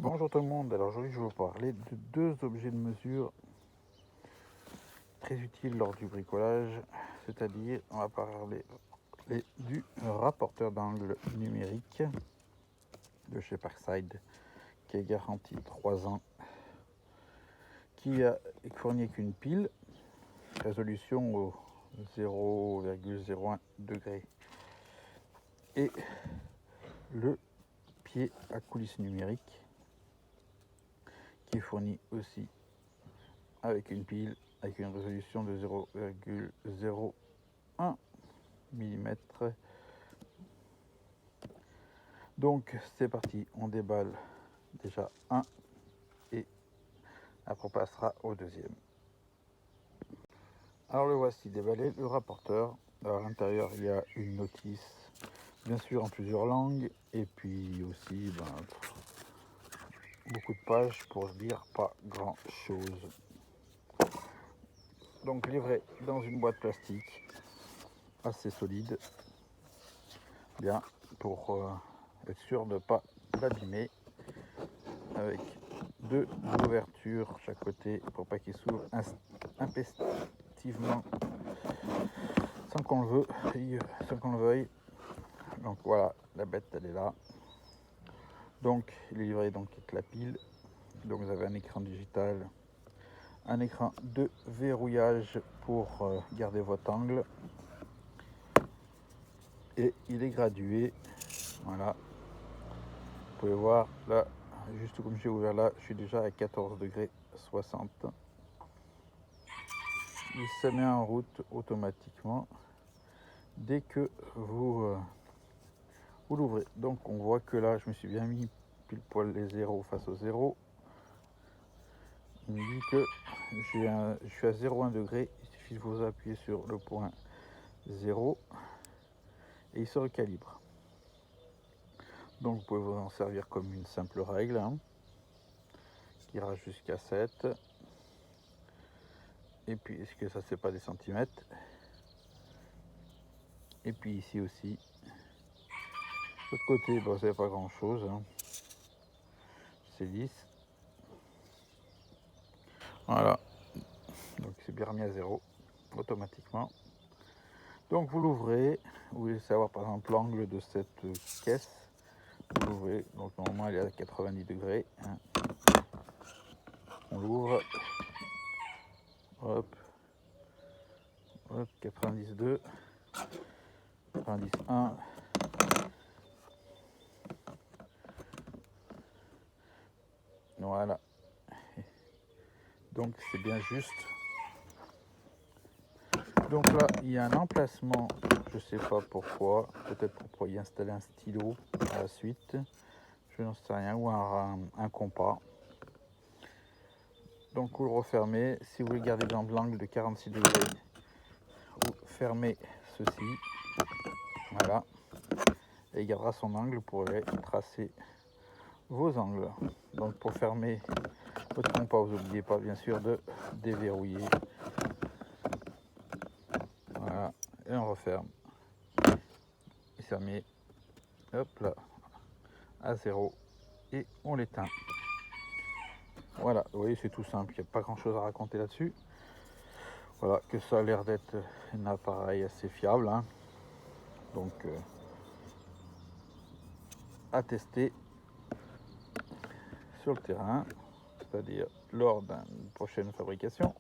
Bonjour tout le monde, alors aujourd'hui je vais vous parler de deux objets de mesure très utiles lors du bricolage, c'est-à-dire on va parler du rapporteur d'angle numérique de chez Parkside qui est garanti 3 ans, qui est fourni avec une pile, résolution au 0,01 degré et le pied à coulisse numérique qui est fourni aussi avec une pile avec une résolution de 0,01 mm. Donc c'est parti, on déballe déjà un et après on passera au deuxième. Alors le voici déballé, le rapporteur. Alors, à l'intérieur il y a une notice, bien sûr en plusieurs langues, et puis aussi beaucoup de pages pour dire pas grand chose. Donc livré dans une boîte plastique assez solide, bien pour être sûr de ne pas l'abîmer, avec deux ouvertures chaque côté pour pas qu'il s'ouvre intempestivement sans qu'on le veuille. Donc voilà, la bête elle est là. Donc il est livré donc avec la pile. Donc vous avez un écran digital, un écran de verrouillage pour garder votre angle, et il est gradué. Voilà, vous pouvez voir là, juste comme j'ai ouvert là, je suis déjà à 14 degrés 60. Il se met en route automatiquement dès que vous l'ouvrez. Donc on voit que là je me suis bien mis pile poil les zéros face au zéro. Il me dit que je suis à 0,1 degré, il suffit de vous appuyer sur le point 0 et il se recalibre. Donc vous pouvez vous en servir comme une simple règle, qui ira jusqu'à 7. Et puis est-ce que ça c'est pas des centimètres. Et puis ici aussi, de l'autre côté, bon, c'est pas grand chose, c'est lisse. Voilà, donc c'est bien remis à 0 automatiquement. Donc vous l'ouvrez, vous voulez savoir par exemple l'angle de cette caisse, vous l'ouvrez, donc normalement elle est à 90 degrés. On l'ouvre, hop, hop, 92, 91. Voilà, donc c'est bien juste. Donc là il y a un emplacement, je sais pas pourquoi, peut-être pour y installer un stylo à la suite, je n'en sais rien, ou un compas. Donc vous le refermez, si vous voulez garder dans l'angle de 46 degrés, vous fermez ceci, voilà, et il gardera son angle pour tracer vos angles. Donc pour fermer votre compas, vous n'oubliez pas bien sûr de déverrouiller. Voilà, et on referme. Et ça met, hop là, à 0 et on l'éteint. Voilà, vous voyez, c'est tout simple, il n'y a pas grand chose à raconter là-dessus. Voilà, que ça a l'air d'être un appareil assez fiable, donc à tester sur le terrain, c'est-à-dire lors d'une prochaine fabrication.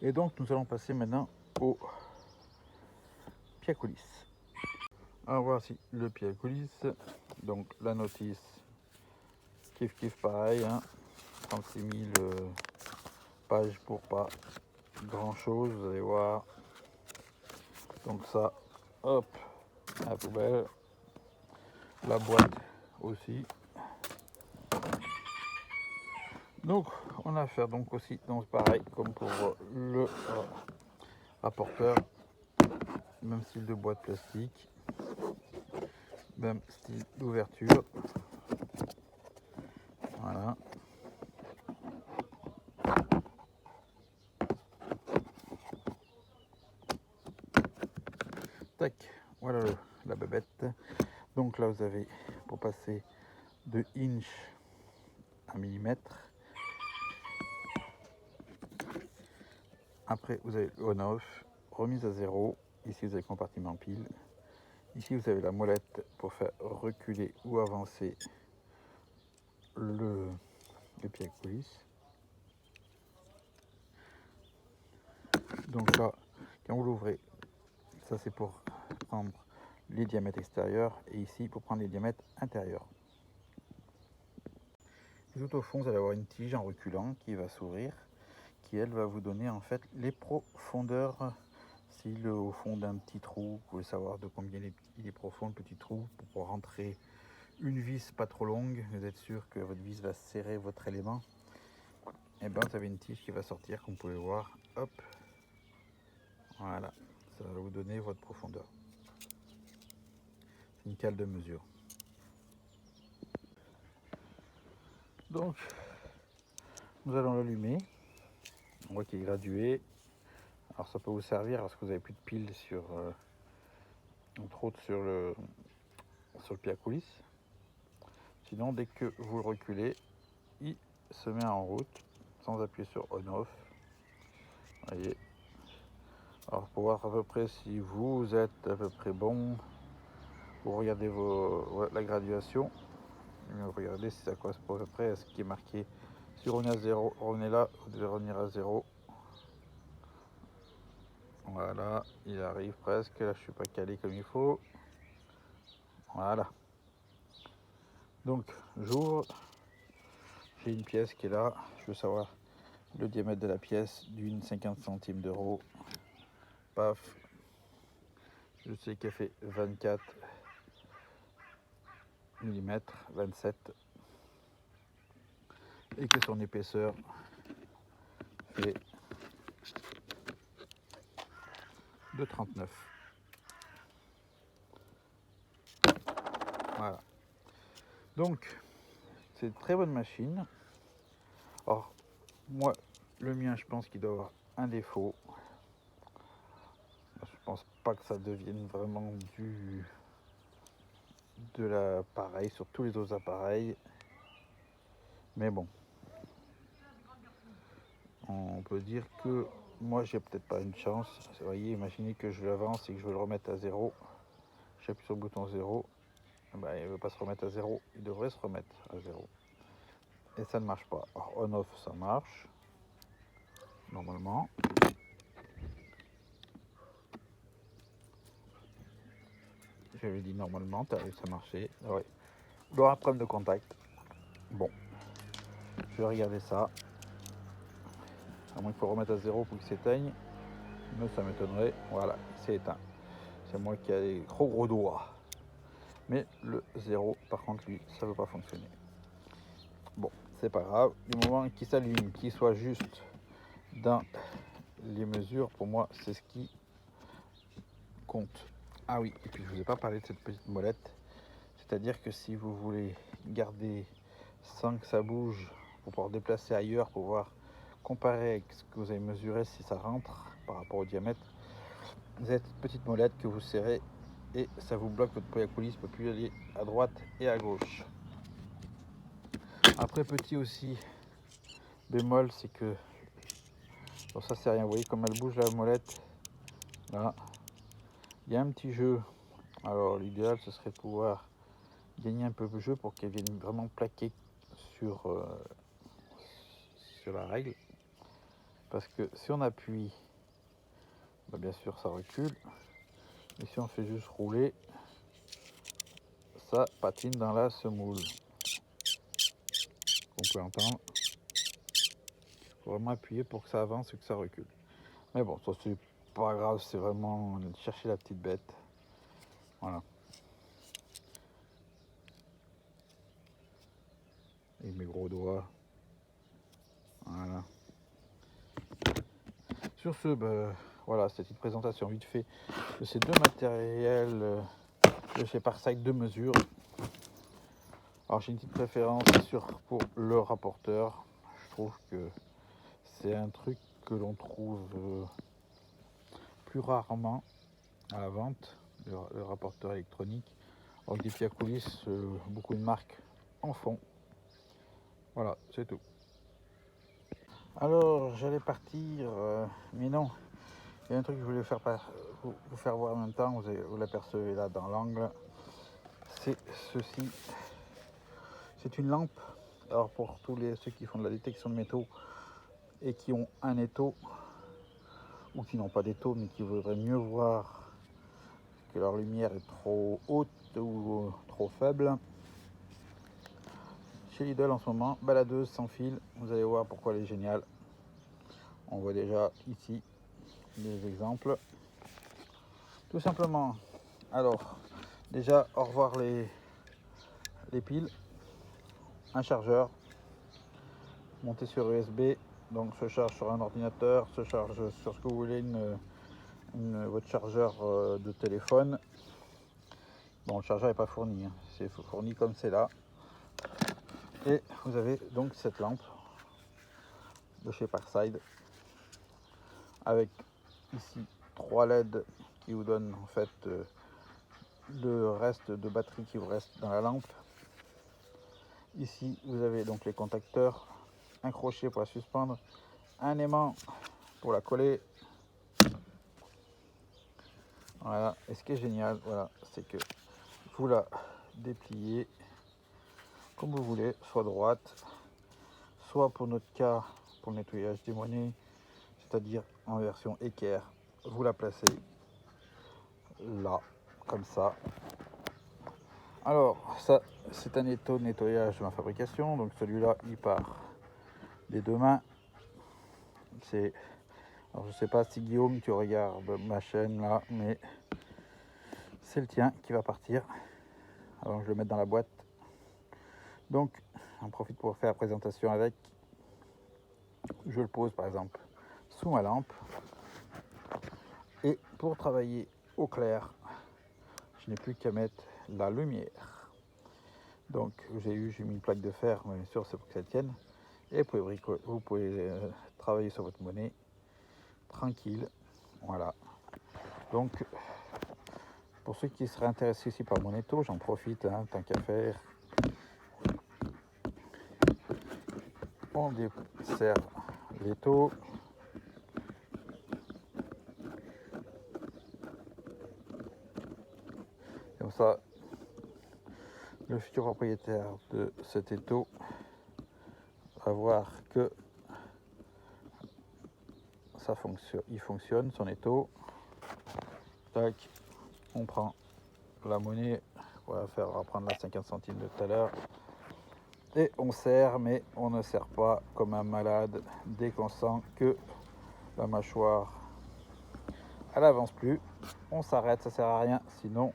Et donc nous allons passer maintenant au pied à coulisse. Alors voici le pied à coulisse, donc la notice kiff pareil, 36 000 pages pour pas grand chose, vous allez voir. Donc ça, hop, à la poubelle, la boîte aussi. Donc on a affaire donc aussi dans pareil comme pour le rapporteur, même style de boîte plastique, même style d'ouverture. Voilà. Tac, voilà la babette. Donc là vous avez pour passer de inch à millimètre. Après, vous avez le on-off, remise à 0. Ici, vous avez le compartiment pile. Ici, vous avez la molette pour faire reculer ou avancer le pied à coulisse. Donc là, quand vous l'ouvrez, ça c'est pour prendre les diamètres extérieurs et ici pour prendre les diamètres intérieurs. Tout au fond, vous allez avoir une tige en reculant qui va s'ouvrir, qui elle va vous donner en fait les profondeurs. Si au fond d'un petit trou, vous pouvez savoir de combien il est profond le petit trou pour pouvoir rentrer une vis pas trop longue, vous êtes sûr que votre vis va serrer votre élément. Et bien vous avez une tige qui va sortir, comme vous pouvez voir, hop, voilà, ça va vous donner votre profondeur. C'est une cale de mesure. Donc, nous allons l'allumer. On voit qu'il est gradué. Alors ça peut vous servir parce que vous n'avez plus de piles sur, entre autres sur le pied à coulisse. Sinon, dès que vous le reculez, il se met en route sans appuyer sur on-off. Voyez. Alors pour voir à peu près si vous êtes à peu près bon, vous regardez la graduation. Regardez si ça correspond à peu près à ce qui est marqué. Si on est à 0, on est là, vous devez revenir à 0. Voilà, il arrive presque. Là, je ne suis pas calé comme il faut. Voilà. Donc, j'ouvre. J'ai une pièce qui est là. Je veux savoir le diamètre de la pièce d'une 50 centimes d'euros. Paf. Je sais qu'elle fait 24 mm, 27. Et que son épaisseur fait de 39. Voilà. Donc, c'est une très bonne machine. Or, moi, le mien, je pense qu'il doit avoir un défaut. Je pense pas que ça devienne vraiment de l'appareil sur tous les autres appareils. Mais bon, on peut dire que moi, j'ai peut-être pas une chance. Vous voyez, imaginez que je l'avance et que je veux le remettre à 0. J'appuie sur le bouton 0. Ben, il ne veut pas se remettre à 0. Il devrait se remettre à 0. Et ça ne marche pas. Alors, on-off, ça marche. Normalement. J'avais dit normalement, ça marchait. Ouais. Il doit y avoir un problème de contact. Bon, je vais regarder ça. À moins qu'il faut remettre à 0 pour qu'il s'éteigne. Mais ça m'étonnerait. Voilà, il s'est éteint. C'est moi qui ai des gros doigts. Mais le 0, par contre, lui, ça ne veut pas fonctionner. Bon, c'est pas grave. Du moment qu'il s'allume, qu'il soit juste dans les mesures, pour moi, c'est ce qui compte. Ah oui, et puis je ne vous ai pas parlé de cette petite molette. C'est-à-dire que si vous voulez garder sans que ça bouge, pour pouvoir déplacer ailleurs, pour pouvoir comparer avec ce que vous avez mesuré, si ça rentre par rapport au diamètre, vous avez cette petite molette que vous serrez et ça vous bloque votre pied à coulisse, ne peut plus aller à droite et à gauche. Après, petit aussi bémol, c'est que bon, ça c'est rien, vous voyez comme elle bouge la molette là, il y a un petit jeu. Alors l'idéal ce serait de pouvoir gagner un peu de jeu pour qu'elle vienne vraiment plaquer sur la règle, parce que si on appuie, bah bien sûr ça recule, et si on fait juste rouler, ça patine dans la semoule. On peut entendre. Il faut vraiment appuyer pour que ça avance et que ça recule. Mais bon, ça c'est pas grave, c'est vraiment chercher la petite bête. Voilà. Avec mes gros doigts. Voilà. Sur ce, bah, voilà, cette petite présentation vite fait de ces deux matériels de chez Parside de mesure. Alors j'ai une petite préférence pour le rapporteur. Je trouve que c'est un truc que l'on trouve plus rarement à la vente, le rapporteur électronique. Alors des pieds à coulisse, beaucoup de marques en fond. Voilà, c'est tout. Alors j'allais partir, mais non, il y a un truc que je voulais vous faire voir en même temps, vous l'apercevez là dans l'angle, c'est ceci, c'est une lampe. Alors pour ceux qui font de la détection de métaux et qui ont un étau, ou qui n'ont pas d'étau mais qui voudraient mieux voir que leur lumière est trop haute ou trop faible, chez Lidl en ce moment, baladeuse sans fil, vous allez voir pourquoi elle est géniale. On voit déjà ici des exemples. Tout simplement, alors déjà au revoir les piles, un chargeur monté sur USB, donc se charge sur un ordinateur, se charge sur ce que vous voulez, votre chargeur de téléphone. Bon, le chargeur n'est pas fourni, hein. C'est fourni comme c'est là. Et vous avez donc cette lampe de chez Parside avec ici 3 LED qui vous donnent en fait le reste de batterie qui vous reste dans la lampe. Ici vous avez donc les contacteurs, un crochet pour la suspendre, un aimant pour la coller. Voilà, et ce qui est génial, voilà, c'est que vous la dépliez comme vous voulez, soit droite, soit pour notre cas, pour le nettoyage des monnaies, c'est-à-dire en version équerre, vous la placez là, comme ça. Alors, ça, c'est un étau de nettoyage de ma fabrication, donc celui-là, il part des deux mains. Alors, je sais pas si Guillaume, tu regardes ma chaîne là, mais c'est le tien qui va partir. Alors, je le mets dans la boîte. Donc, j'en profite pour faire la présentation avec. Je le pose par exemple sous ma lampe. Et pour travailler au clair, je n'ai plus qu'à mettre la lumière. Donc j'ai mis une plaque de fer, mais bien sûr c'est pour que ça tienne. Et vous pouvez travailler sur votre monnaie tranquille. Voilà. Donc pour ceux qui seraient intéressés aussi par mon étau, j'en profite, hein, tant qu'à faire. On dessert l'étau. Comme ça, le futur propriétaire de cet étau va voir que ça fonctionne, il fonctionne son étau. Tac, on prend la monnaie, on va prendre la 50 centimes de tout à l'heure et on serre, mais on ne serre pas comme un malade. Dès qu'on sent que la mâchoire elle avance plus, on s'arrête, ça sert à rien, sinon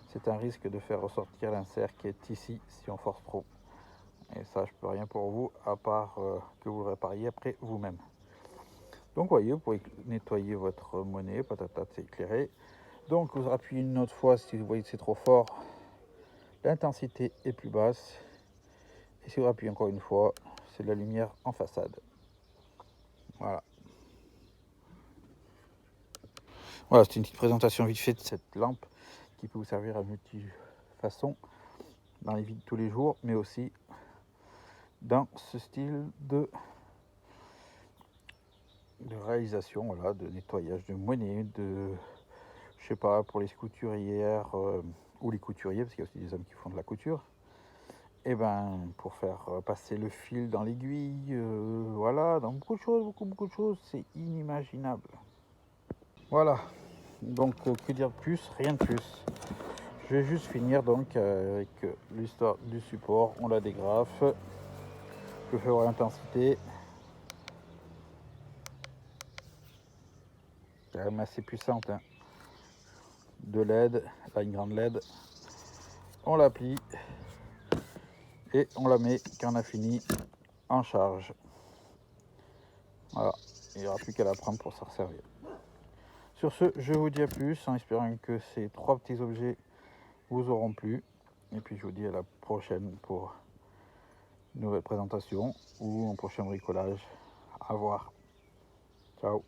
c'est un risque de faire ressortir l'insert qui est ici si on force trop. Et ça, je peux rien pour vous, à part que vous le répariez après vous-même. Donc voyez, vous pouvez nettoyer votre monnaie, patata, c'est éclairé. Donc vous appuyez une autre fois si vous voyez que c'est trop fort, l'intensité est plus basse. Et si vous appuyez encore une fois, c'est de la lumière en façade. Voilà. Voilà, c'est une petite présentation vite fait de cette lampe qui peut vous servir à multi-façons dans les vies de tous les jours, mais aussi dans ce style de réalisation, voilà, de nettoyage de monnaie, je sais pas, pour les couturières ou les couturiers, parce qu'il y a aussi des hommes qui font de la couture. Et ben pour faire passer le fil dans l'aiguille, voilà, dans beaucoup de choses, c'est inimaginable. Voilà, donc que dire de plus, rien de plus. Je vais juste finir donc avec l'histoire du support. On la dégrafe, je fais voir l'intensité, c'est quand même assez puissante, hein. De LED, là une grande LED, on la plie et on la met quand on a fini en charge. Voilà, il n'y aura plus qu'à la prendre pour s'en servir. Sur ce, je vous dis à plus, en espérant que ces 3 petits objets vous auront plu. Et puis je vous dis à la prochaine pour une nouvelle présentation ou un prochain bricolage. À voir. Ciao.